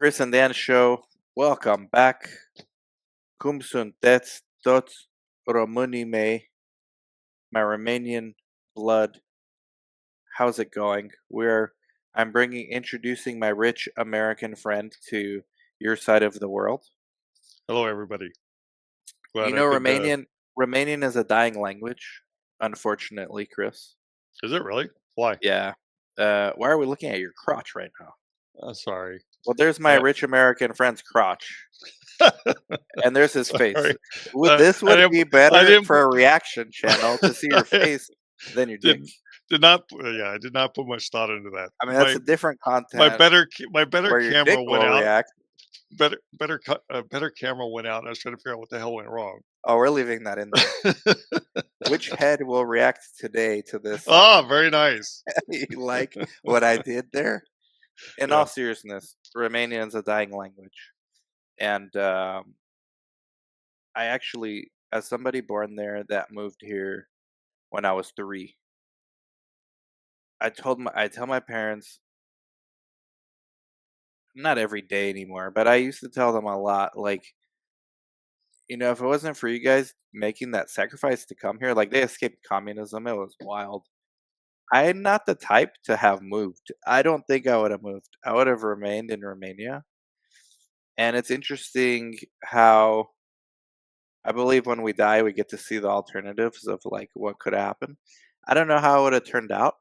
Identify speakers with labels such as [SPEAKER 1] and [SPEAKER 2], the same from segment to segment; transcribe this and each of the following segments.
[SPEAKER 1] Chris and Dan show. Welcome back. Cum sunteți toți românii mei, my Romanian blood. How's it going? I'm introducing my rich American friend to your side of the world.
[SPEAKER 2] Hello, everybody.
[SPEAKER 1] You
[SPEAKER 2] Glad I
[SPEAKER 1] know,
[SPEAKER 2] could.
[SPEAKER 1] Romanian is a dying language, unfortunately, Chris.
[SPEAKER 2] Is it really? Why?
[SPEAKER 1] Yeah. Why are we looking at your crotch right now?
[SPEAKER 2] Sorry.
[SPEAKER 1] Well, there's my
[SPEAKER 2] Uh,
[SPEAKER 1] rich American friend's crotch, and there's his face.
[SPEAKER 2] Sorry.
[SPEAKER 1] This
[SPEAKER 2] I
[SPEAKER 1] would
[SPEAKER 2] didn't.
[SPEAKER 1] be
[SPEAKER 2] I
[SPEAKER 1] better
[SPEAKER 2] didn't.
[SPEAKER 1] for a reaction channel to see your
[SPEAKER 2] I
[SPEAKER 1] face than your dick.
[SPEAKER 2] did not. Yeah, I did not put much thought into that.
[SPEAKER 1] I mean, that's a different
[SPEAKER 2] My
[SPEAKER 1] content
[SPEAKER 2] better
[SPEAKER 1] where your
[SPEAKER 2] camera
[SPEAKER 1] dick
[SPEAKER 2] went
[SPEAKER 1] will
[SPEAKER 2] out.
[SPEAKER 1] react.
[SPEAKER 2] Better camera went out, and I was trying to figure out what the hell went wrong.
[SPEAKER 1] Oh, we're leaving that in there. Which head will react today to this?
[SPEAKER 2] Very nice.
[SPEAKER 1] You like what I did there? In
[SPEAKER 2] Yeah.
[SPEAKER 1] all seriousness, Romanian is a dying language. And I actually, as somebody born there that moved here when I was 3, I tell my parents, not every day anymore, but I used to tell them a lot, like, if it wasn't for you guys making that sacrifice to come here, like they escaped communism, it was wild. I'm not the type to have moved. I don't think I would have moved. I would have remained in Romania. And it's interesting how I believe when we die, we get to see the alternatives of like what could happen. I don't know how it would have turned out.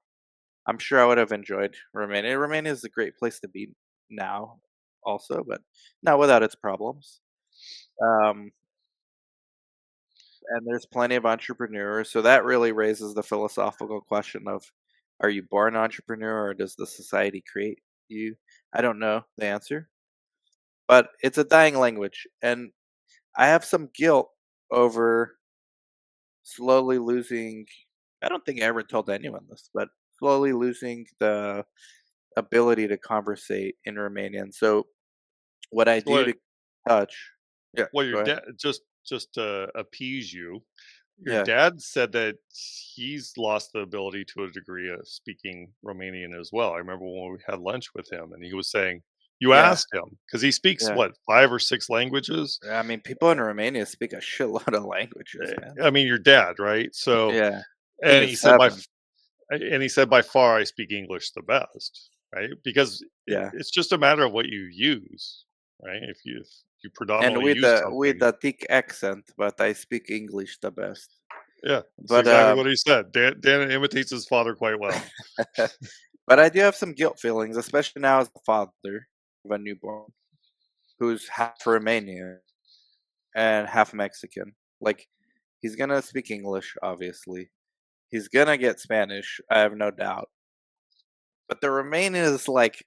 [SPEAKER 1] I'm sure I would have enjoyed Romania. Romania is a great place to be now, also, but not without its problems. Um, and there's plenty of entrepreneurs, so that really raises the philosophical question of: are you born an entrepreneur, or does the society create you? I don't know the answer, but it's a dying language, and I have some guilt over slowly losing. I don't think I ever told anyone this, but slowly losing the ability to conversate in Romanian. So what I do
[SPEAKER 2] What?
[SPEAKER 1] to touch, yeah,
[SPEAKER 2] Well, your
[SPEAKER 1] go ahead,
[SPEAKER 2] dad just to appease you. Your
[SPEAKER 1] yeah,
[SPEAKER 2] dad said that he's lost the ability to a degree of speaking Romanian as well. I remember when we had lunch with him, and he was saying, you
[SPEAKER 1] yeah,
[SPEAKER 2] asked him because he speaks
[SPEAKER 1] yeah.
[SPEAKER 2] what 5 or 6 languages.
[SPEAKER 1] I mean, people in Romania speak a shitload of languages,
[SPEAKER 2] Eh,
[SPEAKER 1] man.
[SPEAKER 2] I mean, your dad, right? So,
[SPEAKER 1] Yeah, I think
[SPEAKER 2] and
[SPEAKER 1] it's
[SPEAKER 2] he said
[SPEAKER 1] seven.
[SPEAKER 2] by far I speak English the best, right? Because
[SPEAKER 1] Yeah,
[SPEAKER 2] it's just a matter of what you use, right? If you
[SPEAKER 1] and
[SPEAKER 2] predominantly
[SPEAKER 1] with
[SPEAKER 2] use
[SPEAKER 1] the
[SPEAKER 2] something.
[SPEAKER 1] thick accent, but I speak English the best.
[SPEAKER 2] Yeah, that's
[SPEAKER 1] But
[SPEAKER 2] exactly what he said. Dan imitates his father quite well.
[SPEAKER 1] but I do have some guilt feelings, especially now as a father of a newborn who's half Romanian and half Mexican. Like, he's gonna speak English, obviously. He's gonna get Spanish, I have no doubt. But the Romanian is like,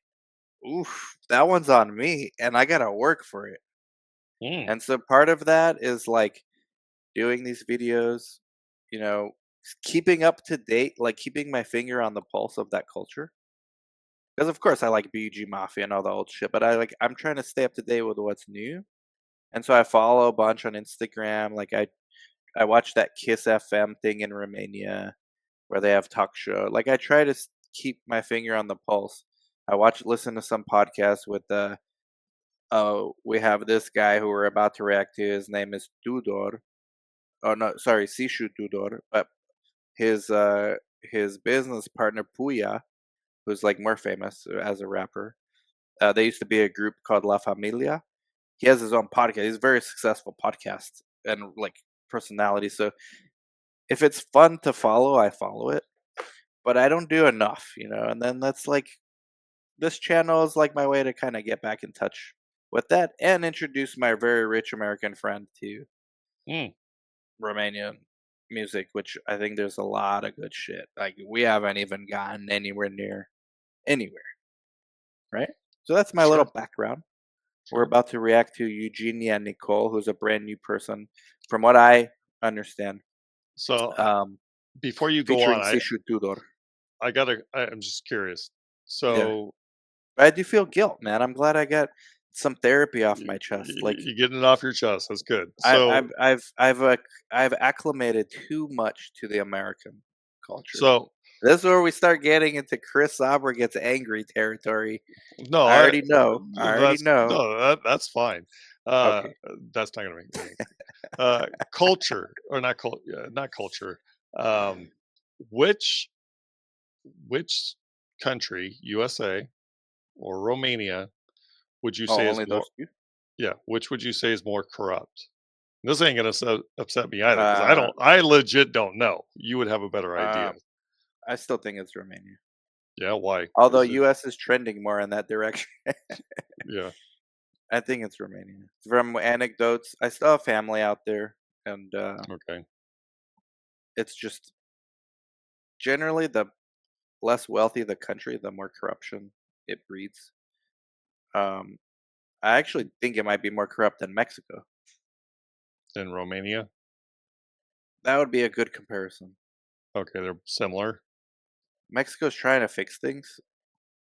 [SPEAKER 1] oof, that one's on me, and I gotta work for it.
[SPEAKER 2] Mm,
[SPEAKER 1] And so part of that is like doing these videos, you know, keeping up to date, like keeping my finger on the pulse of that culture. Because of course I like BG Mafia and all the old shit, but I'm trying to stay up to date with what's new. And so I follow a bunch on Instagram. Like I watch that Kiss FM thing in Romania where they have talk show. Like I try to keep my finger on the pulse. Listen to some podcasts with we have this guy who we're about to react to. His name is Tudor. Oh no, sorry, Sishu Tudor. But his business partner Puya, who's like more famous as a rapper. They used to be a group called La Familia. He has his own podcast. He's a very successful podcast and like personality. So if it's fun to follow, I follow it. But I don't do enough, And then that's like this channel is like my way to kind of get back in touch with that and introduce my very rich American friend to
[SPEAKER 2] mm.
[SPEAKER 1] Romanian music, which I think there's a lot of good shit. Like we haven't even gotten anywhere near anywhere, right? So that's my little
[SPEAKER 2] Sure,
[SPEAKER 1] background. We're
[SPEAKER 2] sure.
[SPEAKER 1] about to react to Eugenia Nicole, who's a brand new person, from what I understand,
[SPEAKER 2] So
[SPEAKER 1] um,
[SPEAKER 2] before you go on,
[SPEAKER 1] featuring Sishu Tudor.
[SPEAKER 2] I'm just curious.
[SPEAKER 1] Yeah,
[SPEAKER 2] So
[SPEAKER 1] but I do feel guilt, man. I'm glad I got some therapy off
[SPEAKER 2] you,
[SPEAKER 1] my chest. Like
[SPEAKER 2] you getting it off your chest. That's good.
[SPEAKER 1] I,
[SPEAKER 2] So
[SPEAKER 1] I've I've I've uh, I've acclimated too much to the American culture.
[SPEAKER 2] so
[SPEAKER 1] This is where we start getting into Chris Sabra gets angry territory.
[SPEAKER 2] No,
[SPEAKER 1] I already know. I already
[SPEAKER 2] that's
[SPEAKER 1] know.
[SPEAKER 2] no, that's fine. Uh,
[SPEAKER 1] Okay.
[SPEAKER 2] that's not gonna make me angry. Culture or not culture. Um, which which country, USA or Romania, would you
[SPEAKER 1] Oh,
[SPEAKER 2] say is
[SPEAKER 1] only
[SPEAKER 2] more?
[SPEAKER 1] those 2?
[SPEAKER 2] Yeah, which would you say is more corrupt? This ain't gonna upset me either because
[SPEAKER 1] Uh,
[SPEAKER 2] I legit don't know. You would have a better idea.
[SPEAKER 1] um, I still think it's Romania.
[SPEAKER 2] Yeah, why?
[SPEAKER 1] Although
[SPEAKER 2] Is it?
[SPEAKER 1] US is trending more in that direction.
[SPEAKER 2] Yeah.
[SPEAKER 1] I think it's Romania. From anecdotes, I still have family out there, and,
[SPEAKER 2] Okay.
[SPEAKER 1] it's just generally the less wealthy the country, the more corruption it breeds. Um, I actually think it might be more corrupt than Mexico.
[SPEAKER 2] In Romania.
[SPEAKER 1] That would be a good comparison.
[SPEAKER 2] Okay, they're similar.
[SPEAKER 1] Mexico's trying to fix things,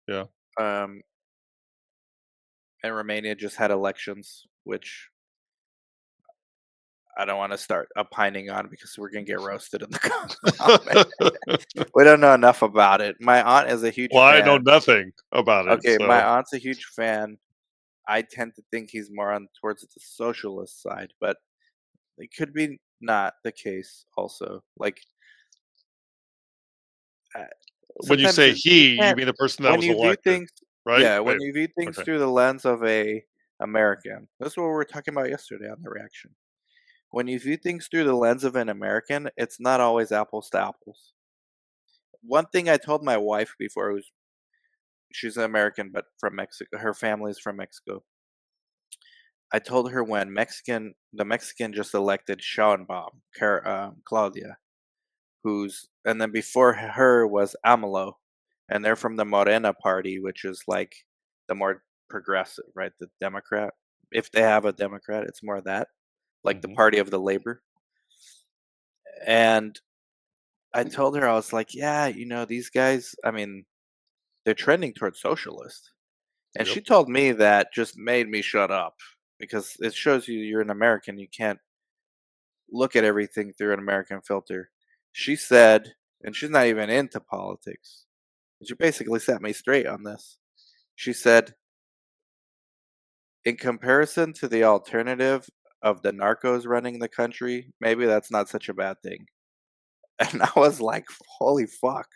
[SPEAKER 2] Yeah.
[SPEAKER 1] um, and Romania just had elections, which I don't want to start opining on because we're gonna get roasted in the comment. We don't know enough about it. My aunt is a huge
[SPEAKER 2] Well, I know
[SPEAKER 1] fan.
[SPEAKER 2] nothing about it,
[SPEAKER 1] Okay, my
[SPEAKER 2] so
[SPEAKER 1] aunt's a huge fan. I tend to think he's more on towards the socialist side, but it could be not the case also. Like, uh,
[SPEAKER 2] when you
[SPEAKER 1] sometimes
[SPEAKER 2] say
[SPEAKER 1] you
[SPEAKER 2] "he," you
[SPEAKER 1] can't
[SPEAKER 2] mean the person that
[SPEAKER 1] when
[SPEAKER 2] was
[SPEAKER 1] you view
[SPEAKER 2] elected,
[SPEAKER 1] things
[SPEAKER 2] right?
[SPEAKER 1] yeah, when
[SPEAKER 2] Wait,
[SPEAKER 1] you view things
[SPEAKER 2] okay,
[SPEAKER 1] through the lens of a American. That's what we were talking about yesterday on the reaction. When you view things through the lens of an American, it's not always apples to apples. One thing I told my wife before was she's an American but from Mexico. Her family's from Mexico. I told her when the Mexican just elected Sheinbaum, Claudia, who's and then before her was Amalo, and they're from the Morena party, which is like the more progressive, right? The Democrat. If they have a Democrat, it's more that, like the
[SPEAKER 2] mhm,
[SPEAKER 1] party of the labor. And I told her I was like, yeah, these guys. I mean, they're trending towards socialist. And
[SPEAKER 2] yep,
[SPEAKER 1] she told me that just made me shut up because it shows you're an American. You can't look at everything through an American filter. She said, and she's not even into politics. She basically set me straight on this. She said, in comparison to the alternative of the narcos running the country, maybe that's not such a bad thing. And I was like, holy fuck.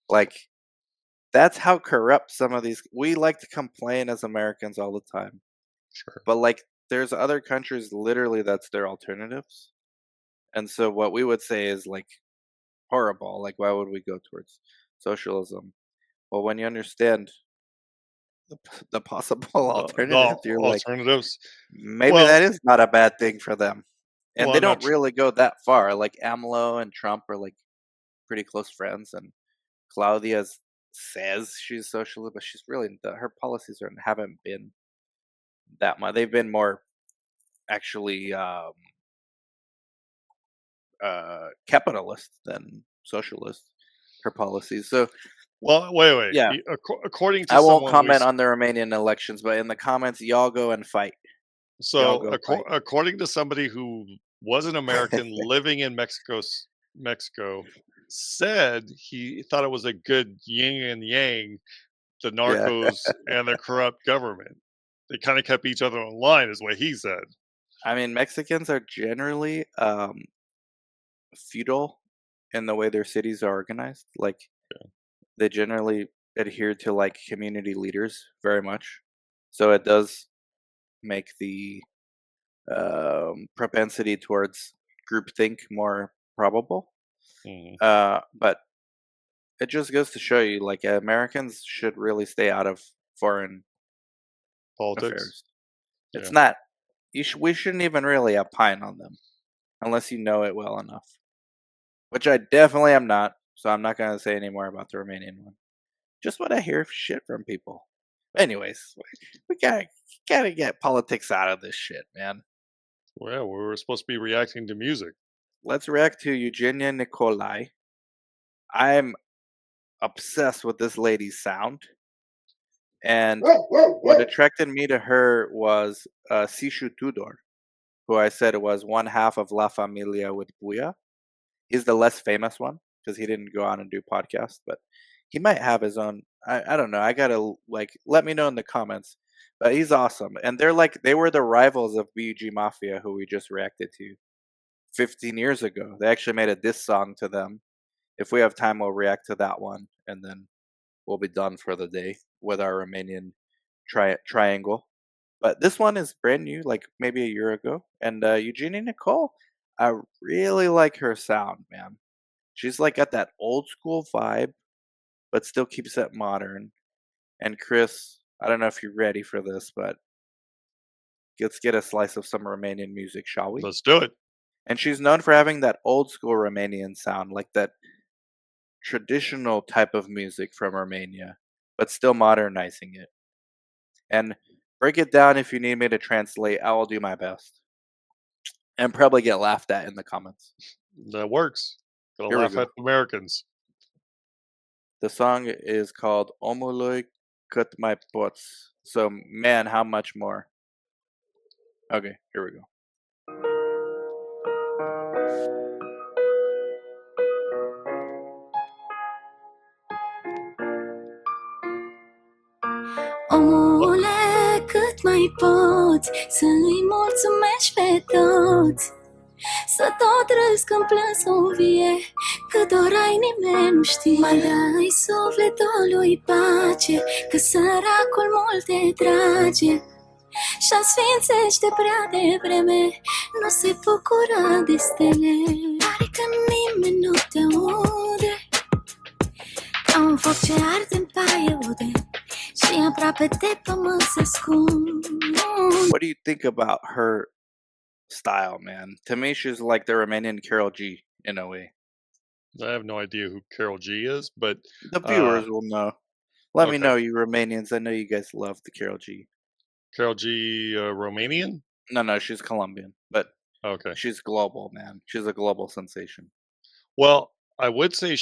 [SPEAKER 1] Like, that's how corrupt some of these. We like to complain as Americans all the time.
[SPEAKER 2] sure.
[SPEAKER 1] But like, there's other countries literally that's their alternatives. And so what we would say is like horrible. Like, why would we go towards socialism? Well, when you understand the possible
[SPEAKER 2] The
[SPEAKER 1] alternatives, you're like,
[SPEAKER 2] alternatives.
[SPEAKER 1] maybe
[SPEAKER 2] Well,
[SPEAKER 1] that is not a bad thing for them. And they
[SPEAKER 2] well, not
[SPEAKER 1] don't really go that far. Like AMLO and Trump are like pretty close friends, and Claudia says she's socialist, but she's really her policies haven't been that much. They've been more actually capitalist than socialist. Her policies. So
[SPEAKER 2] well, wait.
[SPEAKER 1] yeah,
[SPEAKER 2] According to
[SPEAKER 1] I won't
[SPEAKER 2] someone we
[SPEAKER 1] comment on the Romanian elections, but in the comments, y'all go and fight. Y'all
[SPEAKER 2] so
[SPEAKER 1] go fight.
[SPEAKER 2] according to somebody who was an American living in Mexico, said he thought it was a good yin and yang, the
[SPEAKER 1] Yeah.
[SPEAKER 2] narcos and the corrupt government. They kind of kept each other in line, is what he said.
[SPEAKER 1] I mean, Mexicans are generally feudal in the way their cities are organized. Like they generally adhere to like community leaders very much. So it does make the propensity towards groupthink more probable.
[SPEAKER 2] Mhm.
[SPEAKER 1] But it just goes to show you, like Americans should really stay out of foreign
[SPEAKER 2] Politics.
[SPEAKER 1] affairs. It's
[SPEAKER 2] Yeah.
[SPEAKER 1] not. We shouldn't even really opine on them unless you know it well enough. Which I definitely am not. So I'm not gonna say any more about the Romanian one. Just what I hear shit from people. Anyways, we gotta get politics out of this shit, man.
[SPEAKER 2] Well, we were supposed to be reacting to music.
[SPEAKER 1] Let's react to Eugenia Nicolae. I'm obsessed with this lady's sound, and what attracted me to her was Sishu Tudor, who I said was one half of La Familia with Buya. He's the less famous one. because he didn't go on and do podcasts, but he might have his own. I don't know. I gotta like let me know in the comments. But he's awesome, and they were the rivals of BG Mafia, who we just reacted to 15 years ago. They actually made a diss song to them. If we have time, we'll react to that one, and then we'll be done for the day with our Romanian triangle. But this one is brand new, like maybe a year ago. And Eugenia Nicole, I really like her sound, man. She's like got that old school vibe, but still keeps it modern. And Chris, I don't know if you're ready for this, but let's get a slice of some Romanian music, shall we?
[SPEAKER 2] Let's do it.
[SPEAKER 1] And she's known for having that old school Romanian sound, like that traditional type of music from Romania, but still modernizing it. And break it down if you need me to translate. I will do my best and probably get laughed at in the comments.
[SPEAKER 2] That works. Gonna
[SPEAKER 1] Here we
[SPEAKER 2] laugh
[SPEAKER 1] go.
[SPEAKER 2] at the Americans.
[SPEAKER 1] The song is called Omule Cut My Pots. So, man, how much more? Okay, here we go.
[SPEAKER 3] Omule, cât mai poți să-i mulțumești pe toți, să tot râzi când plâns o vie, că dorai nimeni nu știe. Mai dai sufletului pace, că săracul mult te trage și-a sfințește prea devreme, nu se bucura de stele. Pare că nimeni nu te aude, ca un foc ce arde în paie ude și aproape de pământ se ascund.
[SPEAKER 1] What do you think about her style, man? To me, she's like the Romanian Carol G in a way.
[SPEAKER 2] I have no idea who Carol G is, but
[SPEAKER 1] The
[SPEAKER 2] uh,
[SPEAKER 1] viewers will know. Let me
[SPEAKER 2] okay.
[SPEAKER 1] know, you Romanians. I know you guys love the Carol G.
[SPEAKER 2] Carol G, Romanian?
[SPEAKER 1] No, she's Colombian, but
[SPEAKER 2] Okay.
[SPEAKER 1] she's global, man. She's a global sensation.
[SPEAKER 2] Well, I would say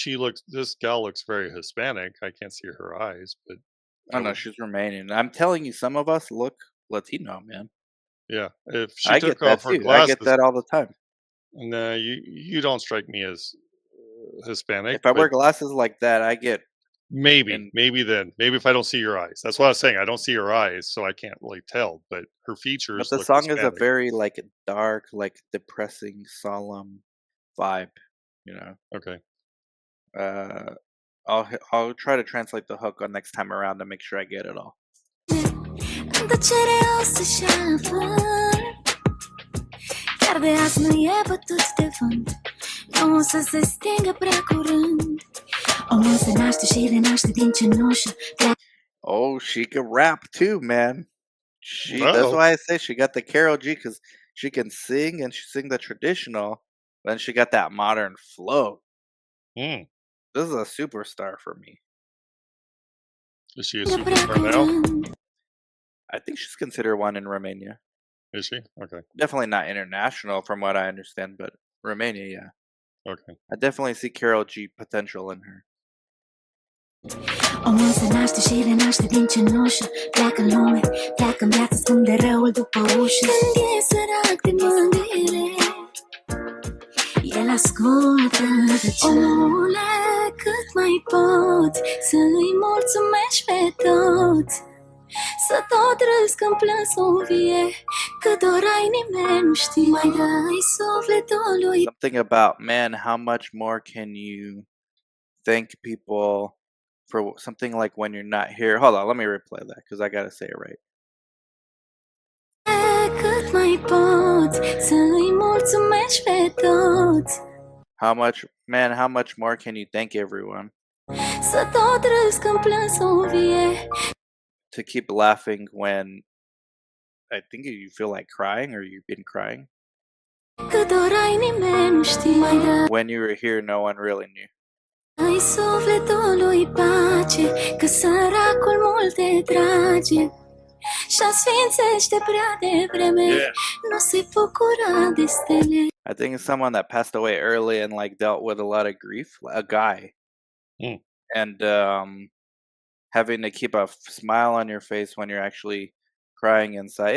[SPEAKER 2] this gal looks very Hispanic. I can't see her eyes, but
[SPEAKER 1] Oh
[SPEAKER 2] I
[SPEAKER 1] no,
[SPEAKER 2] would,
[SPEAKER 1] she's Romanian. I'm telling you, some of us look Latino, man.
[SPEAKER 2] yeah. If she
[SPEAKER 1] I get
[SPEAKER 2] took
[SPEAKER 1] that
[SPEAKER 2] off her
[SPEAKER 1] too. I get
[SPEAKER 2] glasses,
[SPEAKER 1] that all the time.
[SPEAKER 2] no, you don't strike me as Hispanic,
[SPEAKER 1] If I
[SPEAKER 2] but
[SPEAKER 1] wear glasses like that, I get in.
[SPEAKER 2] maybe if I don't see your eyes. That's what I was saying. I don't see her eyes, so I can't really tell, but her
[SPEAKER 1] But
[SPEAKER 2] features
[SPEAKER 1] the
[SPEAKER 2] look
[SPEAKER 1] song is a
[SPEAKER 2] Hispanic.
[SPEAKER 1] very like dark, like depressing, solemn vibe. You know.
[SPEAKER 2] Okay.
[SPEAKER 1] Uh, I'll try to translate the hook on next time around to make sure I get it all.
[SPEAKER 3] În tăcere o să-și afăr, chiar de azi nu e bătut de vânt, nu o să se stingă prea curând. Omul se naște și renaște din cenușă.
[SPEAKER 1] Oh, she can rap too, man. That's
[SPEAKER 2] Oh,
[SPEAKER 1] why I say she got the Carol G, because she can sing and she sing the traditional, then she got that modern flow.
[SPEAKER 2] hmm.
[SPEAKER 1] This is a superstar for me.
[SPEAKER 2] Is she a
[SPEAKER 3] prea
[SPEAKER 2] superstar now?
[SPEAKER 3] curând.
[SPEAKER 1] I think she's considered one in Romania.
[SPEAKER 2] Is she? Okay.
[SPEAKER 1] Definitely not international from what I understand, but Romania, yeah.
[SPEAKER 2] Okay.
[SPEAKER 1] I definitely see Carol G potential in her.
[SPEAKER 3] Omul se naște și renaște din cenușă, pleacă în lume, pleacă în viață, ascunde răul după ușă. Când e sărac de mândire, el ascultă tăcere. Omule, cât mai poți să-i mulțumești pe toți, să tot râzi când plâns o vie, că dorai nimeni nu știe. Mai dai sufletului.
[SPEAKER 1] Something about, man, how much more can you thank people for something like when you're not here? Hold on, let me replay that because I gotta say it right.
[SPEAKER 3] Cât mai poți să-i mulțumești pe toți,
[SPEAKER 1] How much more can you thank everyone
[SPEAKER 3] să tot râzi când plâns o vie.
[SPEAKER 1] to keep laughing when I think you feel like crying or you've been crying?
[SPEAKER 3] Că dorai nimeni nu știe. Mai
[SPEAKER 1] When you were here, no one really knew.
[SPEAKER 3] dai sufletului pace, că săracul mult te trage și-a sfințește prea devreme,
[SPEAKER 1] Yeah.
[SPEAKER 3] nu se bucura de stele.
[SPEAKER 1] I think it's someone that passed away early and like dealt with a lot of grief, a guy,
[SPEAKER 2] Hmm.
[SPEAKER 1] and having to keep a smile on your face when you're actually crying inside.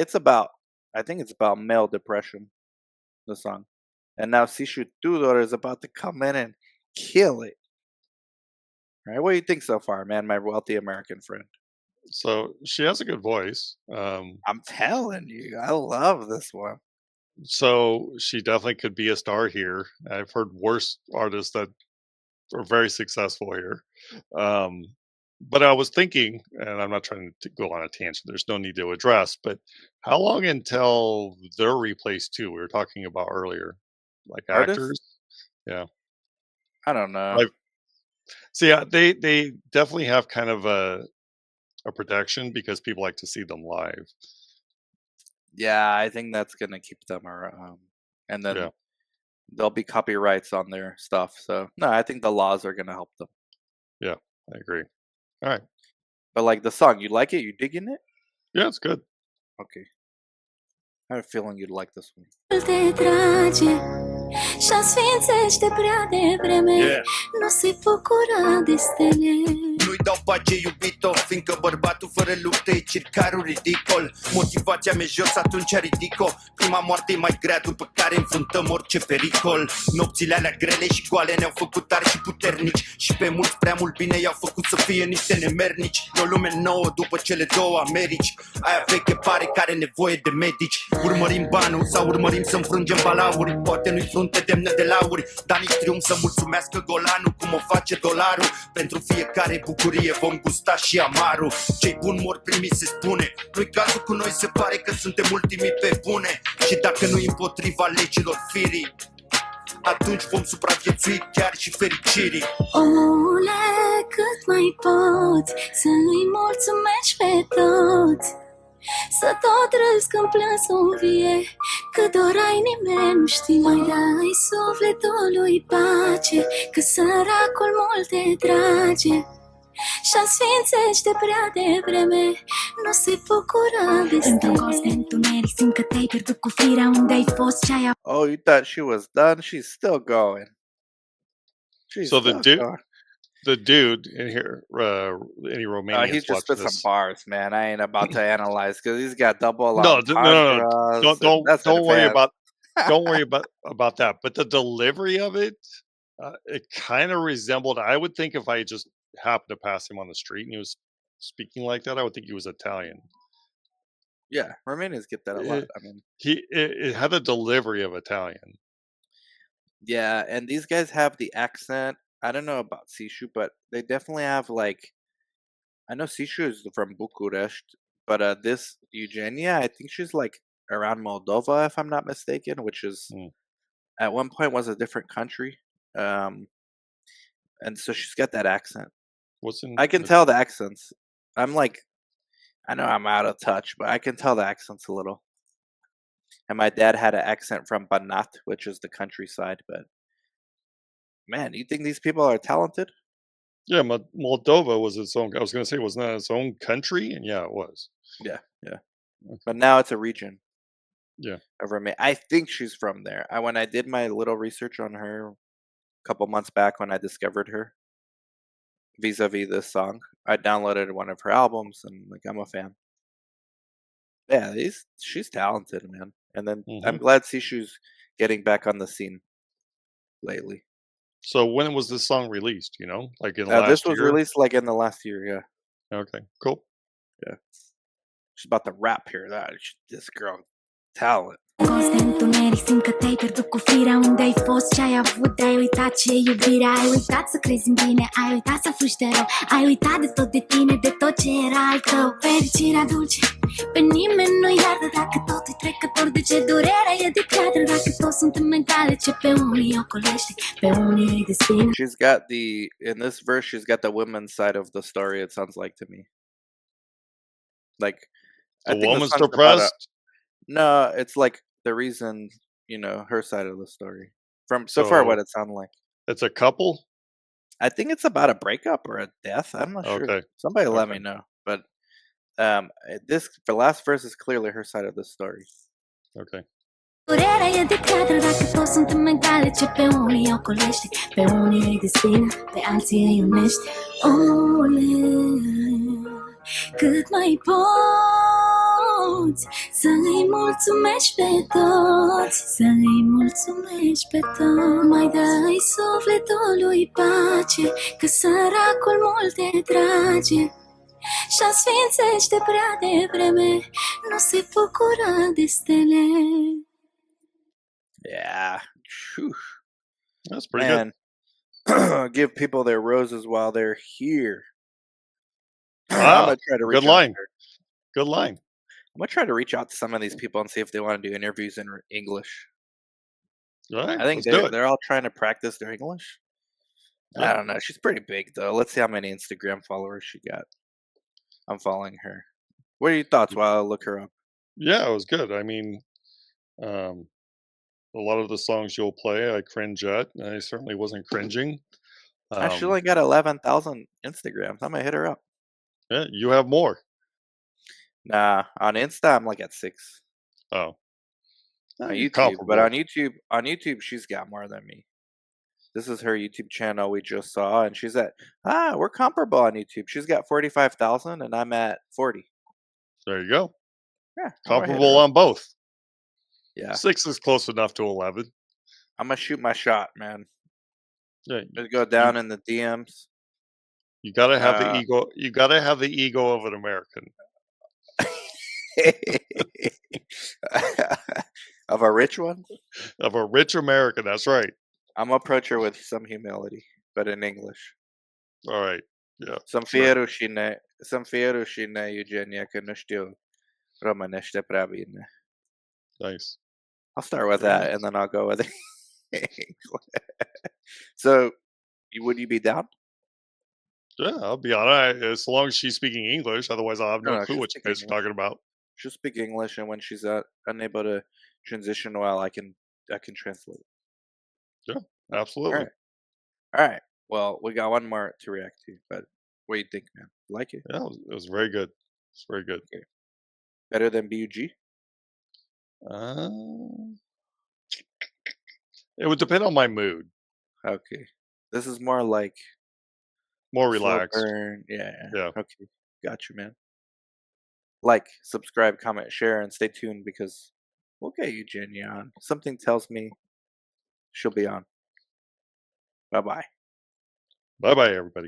[SPEAKER 1] I think it's about male depression. The song, and now Sishu Tudor is about to come in and kill it. Right? What do you think so far, man? My wealthy American friend.
[SPEAKER 2] So she has a good voice.
[SPEAKER 1] I'm telling you, I love this one.
[SPEAKER 2] So she definitely could be a star here. I've heard worse artists that are very successful here. Um, but I was thinking, and I'm not trying to go on a tangent, there's no need to address, but how long until they're replaced too? We were talking about earlier, like
[SPEAKER 1] Artist?
[SPEAKER 2] actors. Yeah.
[SPEAKER 1] I don't know.
[SPEAKER 2] Like, so yeah, they definitely have kind of a protection because people like to see them live.
[SPEAKER 1] Yeah, I think that's gonna keep them around, and
[SPEAKER 2] Yeah.
[SPEAKER 1] then there'll be copyrights on their stuff. So no, I think the laws are gonna help them.
[SPEAKER 2] Yeah. I agree. All right.
[SPEAKER 1] But like the song, you like it? You digging it?
[SPEAKER 2] Yeah, it's good.
[SPEAKER 1] Okay, I have a feeling you'd like this one.
[SPEAKER 3] Te trage și asfințește prea devreme.
[SPEAKER 2] Yeah.
[SPEAKER 3] Nu se bucura de stele.
[SPEAKER 4] Nu-i dau pace iubito, fiindcă bărbatul fără luptă e circarul ridicol. Motivația mea jos, atunci ridico. Prima moarte e mai grea, după care înfruntăm orice pericol. Nopțile alea grele și goale ne-au făcut tari și puternici. Și pe mulți prea mult bine i-au făcut să fie niște nemernici. E o lume nouă după cele două Americi. Aia veche pare că are nevoie de medici. Urmărim banul sau urmărim să înfrângem balauri. Poate nu-i frunte demnă de lauri, dar nici triumf să mulțumească golanul cum o face dolarul. Pentru fiecare bucurie vom gusta și amarul. Cei buni mor primii se spune. Nu-i cazul cu noi, se pare că suntem ultimii pe bune. Și dacă nu-i împotriva legilor firii, atunci vom supraviețui chiar și fericirii.
[SPEAKER 3] Omule, cât mai poți să-i mulțumești pe toți. Să tot râzi când plâns o vie, că doar ai nimeni nu știe. Mai dai sufletului pace, că săracul mult te trage. Și-a sfințește prea devreme, nu se bucura de stele. Într-un colț de întuneric simt că te-ai pierdut cu firea. Unde ai fost ce ai
[SPEAKER 1] Oh, you thought she was done? She's still going. She's
[SPEAKER 2] So the
[SPEAKER 1] still
[SPEAKER 2] dude,
[SPEAKER 1] going.
[SPEAKER 2] the dude in here, any Romanians
[SPEAKER 1] He just
[SPEAKER 2] watching
[SPEAKER 1] spit some
[SPEAKER 2] this?
[SPEAKER 1] bars, man. I ain't about to analyze because he's got double
[SPEAKER 2] No,
[SPEAKER 1] entendres.
[SPEAKER 2] don't worry
[SPEAKER 1] advanced.
[SPEAKER 2] about don't worry about that. But the delivery of it, it kind of resembled. I would think if I just happened to pass him on the street and he was speaking like that, I would think he was Italian.
[SPEAKER 1] Yeah, Romanians get that a lot.
[SPEAKER 2] It,
[SPEAKER 1] I mean,
[SPEAKER 2] it had the delivery of Italian.
[SPEAKER 1] yeah, and these guys have the accent. I don't know about Sishu, but they definitely have like. I know Sishu is from Bucharest, but this Eugenia, I think she's like around Moldova, if I'm not mistaken, which is at one point was a different country. And so she's got that accent.
[SPEAKER 2] What's in?
[SPEAKER 1] I can tell the accents. I'm like, I know I'm out of touch, but I can tell the accents a little. And my dad had an accent from Banat, which is the countryside. But man, you think these people are talented?
[SPEAKER 2] Yeah, Moldova was its own. I was going to say, wasn't that its own country? And yeah, it was.
[SPEAKER 1] Yeah, yeah.
[SPEAKER 2] Okay.
[SPEAKER 1] But now it's a region
[SPEAKER 2] Yeah.
[SPEAKER 1] of Romania. I think she's from there. When I did my little research on her a couple months back when I discovered her, vis-a-vis this song, I downloaded one of her albums and like I'm a fan. Yeah, she's talented, man. And then I'm glad Sishu's getting back on the scene lately.
[SPEAKER 2] So when was this song released? You know, like in the last
[SPEAKER 1] This was
[SPEAKER 2] year?
[SPEAKER 1] released like in the last year, yeah.
[SPEAKER 2] Okay, cool.
[SPEAKER 1] Yeah. She's about to rap here. This girl, talent.
[SPEAKER 3] colț de întuneric simt că te-ai pierdut cu firea. Unde ai fost ce ai avut, ai uitat ce e iubirea. Ai uitat să crezi în bine, ai uitat să fugi de rău. Ai uitat de tot de tine, de tot ce era al tău. Fericirea dulce, pe nimeni nu iartă. Dacă totul e trecător, de ce durerea e de piatră? Dacă toți suntem mentale, ce pe unii ocolește, pe unii îi destină.
[SPEAKER 1] She's got in this verse, she's got the women's side of the story, it sounds like to me. Like, I
[SPEAKER 2] The
[SPEAKER 1] think
[SPEAKER 2] woman's
[SPEAKER 1] song's about
[SPEAKER 2] depressed.
[SPEAKER 1] no, it's like the reason, her side of the story. From so far, what it sounded like.
[SPEAKER 2] It's a couple.
[SPEAKER 1] I think it's about a breakup or a death. I'm not sure.
[SPEAKER 2] Okay.
[SPEAKER 1] Somebody let
[SPEAKER 2] Okay.
[SPEAKER 1] me know. But the last verse is clearly her side of the story.
[SPEAKER 2] Okay.
[SPEAKER 3] Durerea e de piatră, dacă toți suntem mentale, ce pe unii ocolește, pe unii îi destină, pe alții îi unește. Omule, cât mai poți poți să-i mulțumești pe toți, să-i mulțumești pe toți. Mai dai sufletului pace, că săracul mult te trage și-a sfințește prea devreme, nu se bucura de stele.
[SPEAKER 1] Yeah. Phew.
[SPEAKER 2] That's pretty good.
[SPEAKER 1] Man, give people their roses while they're here. I'm
[SPEAKER 2] Wow,
[SPEAKER 1] gonna try to
[SPEAKER 2] good
[SPEAKER 1] reach out
[SPEAKER 2] line.
[SPEAKER 1] to her.
[SPEAKER 2] Good line.
[SPEAKER 1] I'm gonna try to reach out to some of these people and see if they want to do interviews in English.
[SPEAKER 2] All right,
[SPEAKER 1] I think
[SPEAKER 2] let's do it.
[SPEAKER 1] they're all trying to practice their English. I
[SPEAKER 2] Yeah.
[SPEAKER 1] don't know. She's pretty big though. Let's see how many Instagram followers she got. I'm following her. What are your thoughts while I look her up?
[SPEAKER 2] Yeah, it was good. I mean, a lot of the songs you'll play, I cringe at. I certainly wasn't cringing.
[SPEAKER 1] She only got 11,000 Instagrams. I'm gonna hit her up.
[SPEAKER 2] Yeah, you have more.
[SPEAKER 1] Nah, on Insta I'm like at 6.
[SPEAKER 2] Oh,
[SPEAKER 1] On
[SPEAKER 2] you're
[SPEAKER 1] YouTube, but
[SPEAKER 2] comparable.
[SPEAKER 1] on YouTube she's got more than me. This is her YouTube channel we just saw, and she's at we're comparable on YouTube. She's got 45,000, and I'm at 40.
[SPEAKER 2] There you go.
[SPEAKER 1] Yeah, I'm gonna hit her
[SPEAKER 2] Comparable
[SPEAKER 1] up.
[SPEAKER 2] on both.
[SPEAKER 1] Yeah,
[SPEAKER 2] 6 is close enough to 11.
[SPEAKER 1] I'm gonna shoot my shot, man.
[SPEAKER 2] Yeah,
[SPEAKER 1] Let's go down in the DMs.
[SPEAKER 2] you gotta have the
[SPEAKER 1] Uh,
[SPEAKER 2] ego. You gotta have the ego of an American.
[SPEAKER 1] of a rich one.
[SPEAKER 2] Of a rich American. That's right.
[SPEAKER 1] I'm gonna approach her with some humility, but in English.
[SPEAKER 2] All right. Yeah.
[SPEAKER 1] Some fierușine, Eugenia, că nu știu românește prea bine.
[SPEAKER 2] Nice.
[SPEAKER 1] I'll start with
[SPEAKER 2] Very
[SPEAKER 1] that,
[SPEAKER 2] nice.
[SPEAKER 1] and then I'll go with So, would you be down?
[SPEAKER 2] Yeah, I'll be on it as long as she's speaking English. Otherwise, I'll have no
[SPEAKER 1] No,
[SPEAKER 2] clue
[SPEAKER 1] she'll
[SPEAKER 2] what you
[SPEAKER 1] speak
[SPEAKER 2] guys are
[SPEAKER 1] English.
[SPEAKER 2] talking about.
[SPEAKER 1] She'll speak English, and when she's unable to transition well, I can translate.
[SPEAKER 2] Yeah, absolutely.
[SPEAKER 1] All right. Well, we got one more to react to, but what do you think, man? Like it?
[SPEAKER 2] Yeah, it was very good. It's very good.
[SPEAKER 1] Better than BUG?
[SPEAKER 2] Uh, it would depend on my mood.
[SPEAKER 1] Okay. This is more like
[SPEAKER 2] More
[SPEAKER 1] slow
[SPEAKER 2] relaxed.
[SPEAKER 1] burn. Yeah.
[SPEAKER 2] Yeah.
[SPEAKER 1] Okay. Got you, man. Like, subscribe, comment, share, and stay tuned because we'll get Eugenia on. Something tells me she'll be on. Bye bye.
[SPEAKER 2] Bye bye, everybody.